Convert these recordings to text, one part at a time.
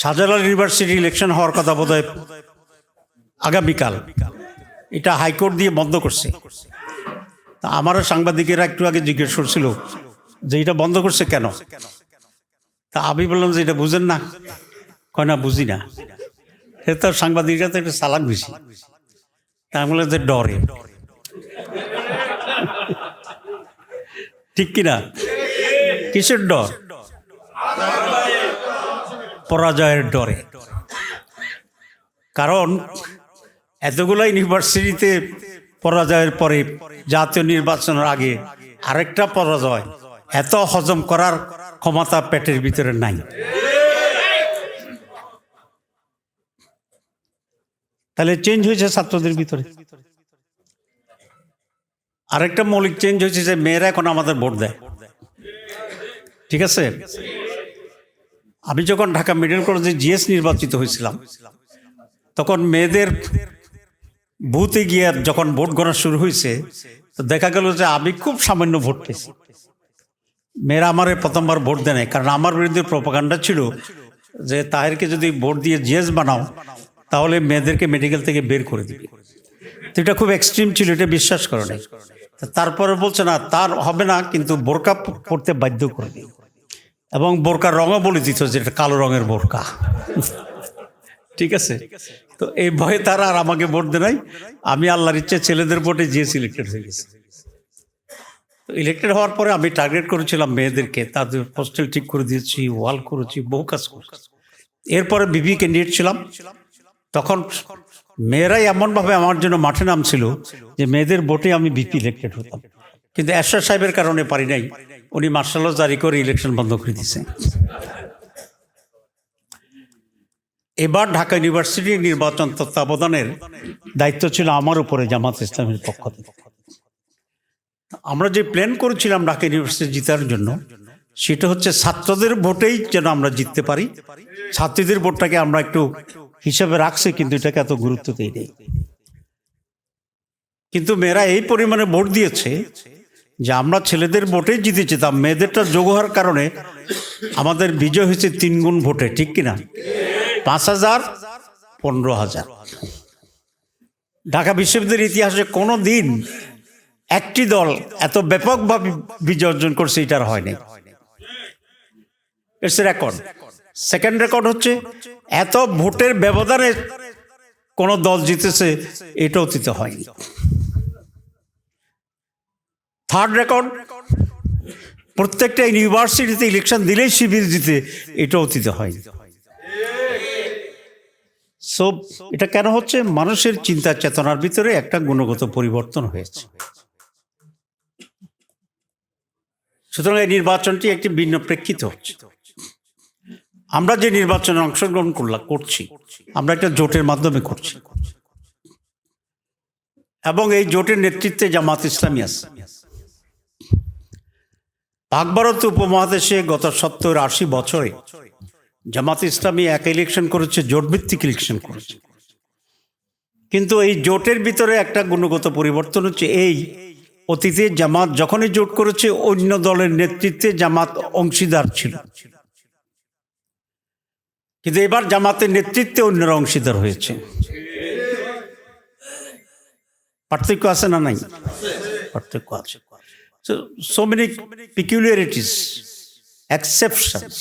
Shahjalal university election হওয়ার কথা বোধহয় আগামীকাল, এটা হাইকোর্ট দিয়ে বন্ধ করছে। তা আমারও সাংবাদিকেরা একটু আগে জিজ্ঞেস করছিল যে এটা বন্ধ করছে কেন। তা আমি বললাম যে এটা বুঝেন না, কয় না বুঝি না। সে তো সাংবাদিকরা তো একটু চালাক বেশি, তা আমি বললাম যে ডরে, ঠিক কিনা? কিসের ডর? পরাজয়ের ডরে। কারণ এতগুলো ইউনিভার্সিটিতে পরাজয়ের পরে জাতীয় নির্বাচনের আগে আরেকটা পরাজয়, এত হজম করার ক্ষমতা পেটের ভিতরে নাই। তাহলে চেঞ্জ হয়েছে ছাত্রদের ভিতরে। আরেকটা মৌলিক চেঞ্জ হয়েছে যে মেয়েরা এখন আমাদের ভোট দেয়, ঠিক আছে? আমি যখন ঢাকা মেডিকেল কলেজে জিএস নির্বাচিত হয়েছিলাম, তখন মেয়েদের বুথে গিয়ে যখন ভোট গণনা শুরু হয়েছে, তো দেখা গেল যে আমি খুব সামান্য ভোট পেয়েছি। মেয়েরা আমার প্রথমবার ভোট দেয় নাই, কারণ আমার বিরুদ্ধে প্রপাগান্ডা ছিল যে তাহেরকে যদি ভোট দিয়ে জিএস বানাও তাহলে মেয়েদেরকে মেডিকেল থেকে বের করে দিবে। তো এটা খুব এক্সট্রিম ছিল, এটা বিশ্বাস করে নাই। তারপরে বলছে না, তার হবে না, কিন্তু বোরকা পড়তে বাধ্য করবে, এবং বোরকার রঙও বলে দিত যে এটা কালো রঙের বোরকা, ঠিক আছে? তো এই ভয়ে তারা আর আমাকে ভোট দেয় নাই। আমি আল্লাহর ইচ্ছে ছেলেদের ভোটে জিএস ইলেক্টেড হয়ে গেছে। তো ইলেক্টেড হওয়ার পরে আমি টার্গেট করেছিলাম মেয়েদেরকে, তাদের হোস্টেল ঠিক করে দিয়েছি, ওয়াল করেছি, বহু কাজ করেছি। এরপরে বিবি ক্যান্ডিডেট ছিলাম, তখন মেয়েরাই এমনভাবে আমার জন্য মাঠে নামছিল যে মেয়েদের ভোটে আমি বিপি ইলেক্টেড হতাম। কিন্তু এরশাদ সাহেবের কারণে পারি নাই, উনি মার্শাল ল জারি করে ইলেকশন বন্ধ করে দিয়েছে। এবার ঢাকা ইউনিভার্সিটির নির্বাচন তত্ত্বাবধানের দায়িত্ব ছিল আমার উপরে জামাত ইসলামের পক্ষ থেকে। আমরা যে প্ল্যান করেছিলাম ঢাকা ইউনিভার্সিটি জিতার জন্য, সেটা হচ্ছে ছাত্রদের ভোটেই যেন আমরা জিততে পারি। ছাত্রীদের ভোটটাকে আমরা একটু হিসাবে রাখছি, কিন্তু এটাকে এত গুরুত্ব দেই নেই। কিন্তু মেয়েরা এই পরিমাণে ভোট দিয়েছে যে আমরা ছেলেদের ভোটেই জিতে যেতাম, মেয়েদেরটা যোগ হওয়ার কারণে আমাদের বিজয় হয়েছে 3 গুণ ভোটে, ঠিক কিনা? 5,000, 15,000। ঢাকা বিশ্ববিদ্যালয়ের ইতিহাসে কোনো দিন একটি দল এত ব্যাপকভাবে বিজয় অর্জন করছে, এটার হয়নি। It's a record. Second record হচ্ছে এত ভোটের ব্যবধানে কোন দল জিতেছে, এটা অতীতে হয়নি। থার্ড রেকর্ড, প্রত্যেকটা ইউনিভার্সিটিতে ইলেকশন দিলেই শিবির জিতে, এটা অতীতে হয়নি। সো এটা কেন হচ্ছে? মানুষের চিন্তা চেতনার ভিতরে একটা গুণগত পরিবর্তন হয়েছে। সুতরাং এই নির্বাচনটি একটি ভিন্ন প্রেক্ষিত হচ্ছে। আমরা যে নির্বাচনে অংশগ্রহণ করছি, আমরা একটা জোটের মাধ্যমে করছি, এবং এই জোটের নেতৃত্বে জামাত ইসলামী আছে। পাক ভারত উপমহাদেশে গত 70-80 বছরে জামাত ইসলামী এক ইলেকশন করেছে, জোট ভিত্তিক ইলেকশন করেছে। কিন্তু এই জোটের ভিতরে একটা গুণগত পরিবর্তন হচ্ছে এই, অতীতে জামাত যখনই জোট করেছে অন্য দলের নেতৃত্বে জামাত অংশীদার ছিল, কিন্তু এবার জামাতের নেতৃত্বে অন্যরা অংশীদার হয়েছে। পার্থক্য আছে না নাই? পার্থক্য আছে। So many peculiarities, exceptions,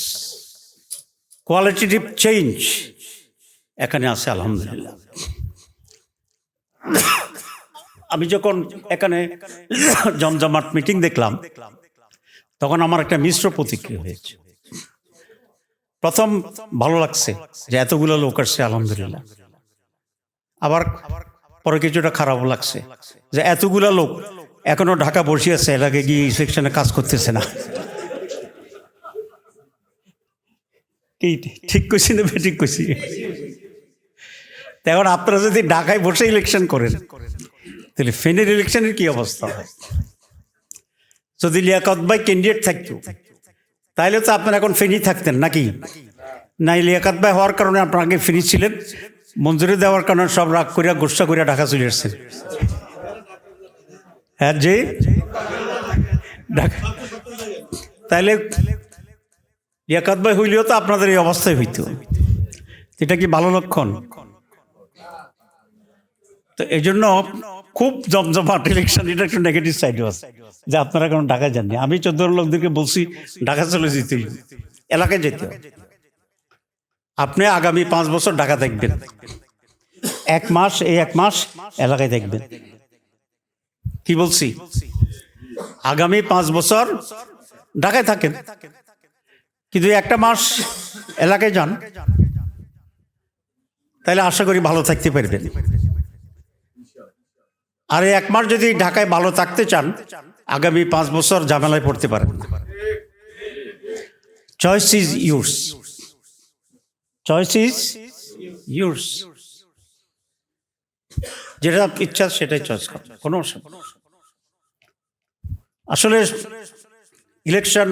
qualitative change এখানে আছে আলহামদুলিল্লাহ। আমি যখন এখানে জমজমাট মিটিং দেখলাম, তখন আমার একটা মিশ্র প্রতিক্রিয়া হয়েছে। প্রথম ভালো লাগছে যে এতগুলো লোক আসছে আলহামদুলিল্লাহ, আবার পরে কিছুটা খারাপও লাগছে যে এতগুলো লোক এখনো ঢাকা বসে আছে, এলাকে গিয়ে সেকশনে কাজ করতেছে না। কি ঠিক কইছি না ঠিক কইছি? এখন আপনারা যদি ঢাকায় বসে ইলেকশন করেন, তাহলে ফেনীর ইলেকশনের কি অবস্থা হয়? যদি লিয়াকত ভাই ক্যান্ডিডেট থাকতো, তাহলে তো আপনারা এখন ফেনী থাকতেন নাকি? নাই, লিয়াকত ভাই হওয়ার কারণে আপনার আগে ফেনী ছিলেন, মঞ্জুরি দেওয়ার কারণে সব রাগ করিয়া গোসা করিয়া ঢাকা চলে আসছেন। হ্যাঁ জি, ঢাকা তাহলে লিয়াকত ভাই হইলেও তো আপনাদের এই অবস্থায় হইতো। এটা কি ভালো লক্ষণ? তো এই জন্য খুব জমজমাট ইলেকশন, এটা একটু নেগেটিভ সাইডও আছে যে আপনারা কোনো ঢাকায় যাননি। আমি 14 লোকদেরকে বলছি ঢাকা চলে যেতে, এলাকায় যেতে। আপনি আগামী 5 বছর ঢাকা দেখবেন, 1 মাস, এই 1 মাস এলাকায় দেখবেন। কি বলছি? আগামী 5 বছর ঢাকায় থাকেন, কিন্তু 1টা মাস এলাকায় যান, তাহলে আশা করি ভালো থাকতে পারবেন। আর এই 1 মাস যদি ঢাকায় ভালো থাকতে চান, আগামী 5 বছর ঝামেলায় পড়তে পারেন। Choice is yours, choice is yours. যেটা ইচ্ছা সেটাই চয়েস করেন, কোনো অসুবিধা। আসলে ইলেকশন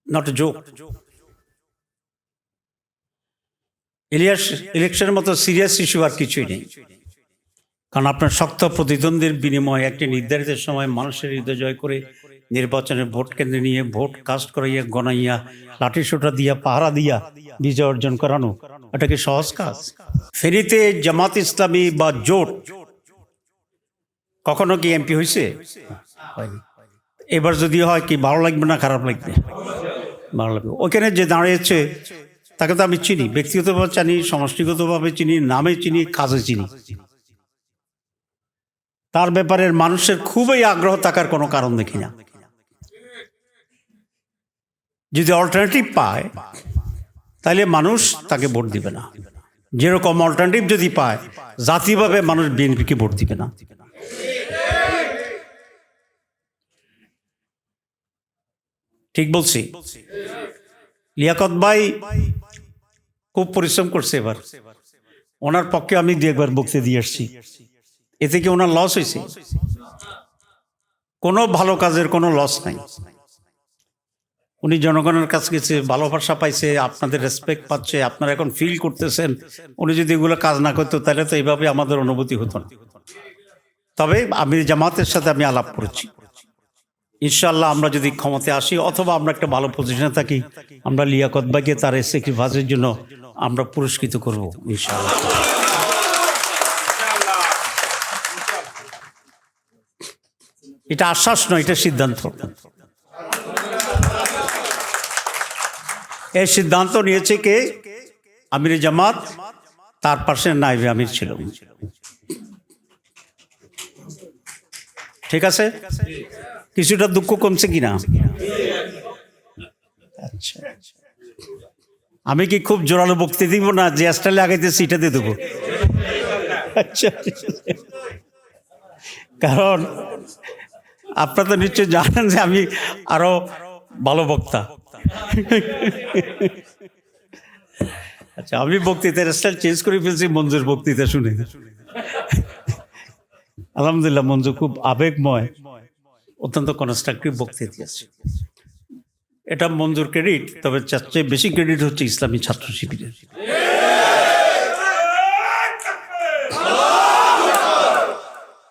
নট এ জোক। ইলেকশনের মতো সিরিয়াস ইস্যু আর কিছুই নেই। কারণ আপনার শক্ত প্রতিদ্বন্দ্বীর বিনিময়ে একটি নির্ধারিত সময় মানুষের হৃদয় জয় করে নির্বাচনের ভোট কেন্দ্রে নিয়ে ভোট কাস্ট করাইয়া গণাইয়া লাঠিসোঁটা দিয়া পাহারা দিয়া বিজয় অর্জন করানো, এটা কি সহজ কাজ? ফেনীতে জামাত ইসলামী বা জোট কখনো কি এমপি হয়েছে? এবার যদি হয় কি ভালো লাগবে না খারাপ লাগবে? ভালো লাগবে। ওখানে যে দাঁড়িয়েছে তাকে তো আমি চিনি, ব্যক্তিগতভাবে চিনি, সমষ্টিগতভাবে চিনি, নামে চিনি, কাজে চিনি। তার ব্যাপারে মানুষের খুবই আগ্রহ থাকার কোনো কারণ দেখি না। যদি অল্টারনেটিভ পায় তাহলে মানুষ তাকে ভোট দিবে না। যেরকম অল্টারনেটিভ যদি পায়, জাতীয়ভাবে মানুষ বিএনপিকে ভোট দিবে না। ঠিক বলছি? লিয়াকত ভাই খুব পরিশ্রম করছে এবার, ওনার পক্ষে আমি 2-1 বার বক্তৃতা দিয়ে আসছি। এতে কি ওনার লস হয়েছে? কোনো ভালো কাজের কোনো লস নাই। উনি জনগণের কাছে গেছে, ভালোবাসা পাইছে, আপনাদের রেসপেক্ট পাচ্ছে, আপনারা এখন ফিল করতেছেন। উনি যদি এগুলো কাজ না করতো তাহলে তো এইভাবে আমাদের অনুভূতি হতো না। তবে আমি জামাতের সাথে আমি আলাপ করেছি, ইনশাল্লাহ আমরা যদি ক্ষমতায় আসি অথবা আমরা একটা ভালো পজিশনে থাকি, আমরা লিয়াকত ভাইকে তার এই স্যাক্রিফাইসের জন্য আমরা পুরস্কৃত করব ইনশাল্লাহ। এটা আশ্বাস নয়, এটা সিদ্ধান্ত। এই সিদ্ধান্ত নিয়েছে কে? আমির জামাত, তার পাশে নায়েবে আমির ছিল। ঠিক আছে? কিছুটা দুঃখ কমছে কিনা? আচ্ছা, আমি কি খুব জোরালো বক্তৃতা দিব না যে স্টাইলে আগাইতেছি এটা দিয়ে দেবো? আচ্ছা, কারণ আপনারা তো নিশ্চয় জানেন যে আমি আরো ভালো বক্তা। আচ্ছা, আমি বক্তৃতার স্টাইল চেঞ্জ করে ফেলছি মঞ্জুর বক্তৃতা শুনে। আলহামদুলিল্লাহ, মঞ্জু খুব আবেগময়, অত্যন্ত কনস্ট্রাকটিভ বক্তৃতা দিয়েছে। এটা মঞ্জুর ক্রেডিট, তবে সবচেয়ে বেশি ক্রেডিট হচ্ছে ইসলামী ছাত্র শিবিরের।